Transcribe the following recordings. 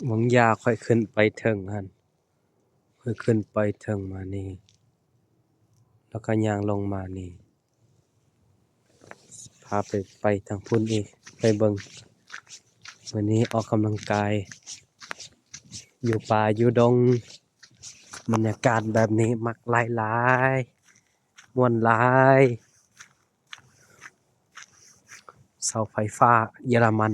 หวังยาค่อยขึ้นไปเทิงหั่นค่อยขึ้นไปเทิงมานี่แล้วก็ย่างลงมานี่พาไปทางพุ่นอีกไปเบิ่งมื้อนี้ออกกำลังกายอยู่ป่าอยู่ดงบรรยากาศแบบนี้มักหลายๆม่วนหลายเสาไฟฟ้าเยอรมัน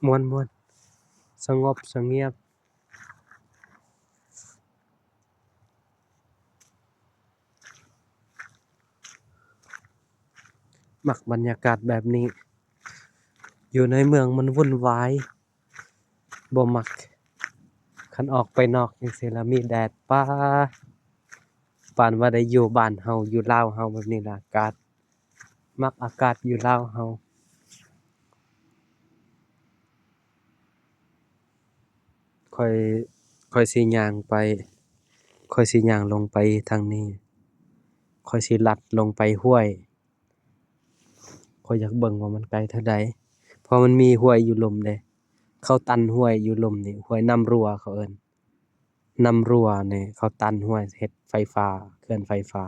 ม่วนๆสงบเสงี่ยมมักบรรยากาศแบบนี้อยู่ในเมืองมันวุ่นวายบ่มักคันออกไปนอกจังซี่แล้วมีแดดป๊าปานว่าได้อยู่บ้านเฮาอยู่ลาวเฮาแบบนี้ล่ะอากาศมักอากาศอยู่ลาวเฮาค่อยค่อยสิย่างไปค่อยสิย่างลงไปทางนี้ค่อยสิลัดลงไปห้วยข้อยอยากเบิ่งว่ามันไกลเท่าใดเพราะมันมีห้วยอยู่หล้มเด้เขาตันห้วยอยู่หล้มนี่ห้วยน้ำรั่วเขาเอิ้นน้ำรั่วนี่เขาตันห้วยเฮ็ดไฟฟ้าเขื่อนไฟฟ้า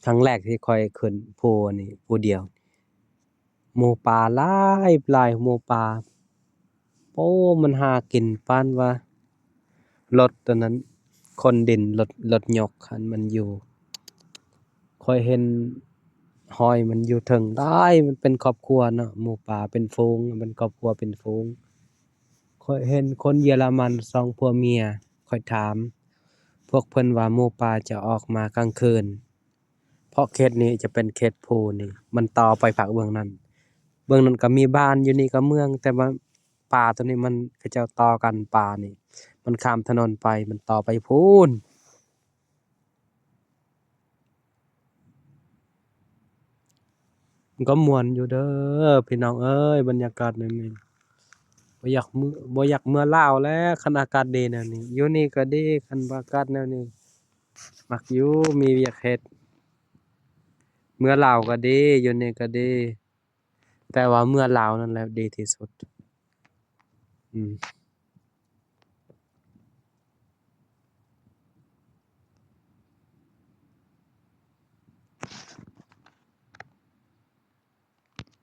ครั้งแรกที่ข้อยขึ้นภูนี่ผู้เดียวหมู่ป่าหลายหมู่ป่าโอ้มันหากินปานว่ารถตัวนั้นคนดินรถยกคันมันอยู่ข้อยเห็นห้อยมันอยู่เทิงดายมันเป็นครอบครัวเนาะหมู่ป่าเป็นฝูงเป็นครอบครัวเป็นฝูงข้อยเห็นคนเยอรมัน2ผัวเมียข้อยถามพวกเพิ่นว่าหมู่ป่าจะออกมากลางคืนเพราะเขตนี้จะเป็นเขตภูนี่มันต่อไปภาคเบื้องนั้นเบื้องนั้นก็มีบ้านอยู่นี่ก็เมืองแต่ว่าป่าตัวนี้มันเขาเจ้าต่อกันป่านี่มันข้ามถนนไปมันต่อไปพู้นมันก็ม่วนอยู่เด้อพี่น้องเอ้ยบรรยากาศแบบนี้บ่อยากเมื่อลาวแหล้วคันอากาศดีแนวนี้อยู่นี่ก็ดีคันอากาศแนวนี้มักอยู่มีเวียกเฮ็ดเมื่อลาวก็ดีอยู่นี่ก็ดีแต่ว่าเมื่อลาวนั่นแหละดีที่สุดอืม